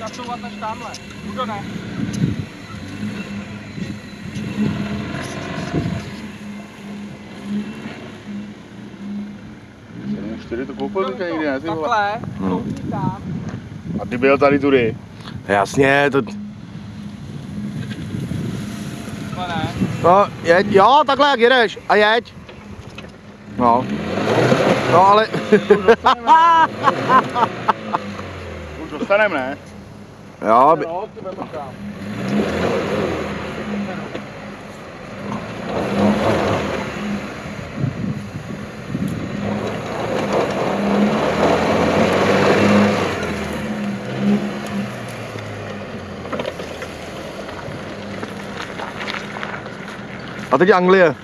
Nasouvat až tamhle. Udo ne. Čtyři to koupil teďka někdy, ne? Takhle, koupí tam. A ty byl tady tudy. Jasně, to... To ne. No, jeď, jo, takhle jak jedeš. A jeď. No. No, ale... Už dostanem, ne? Jo, Jo, ty budeme tam. a teď Anglie.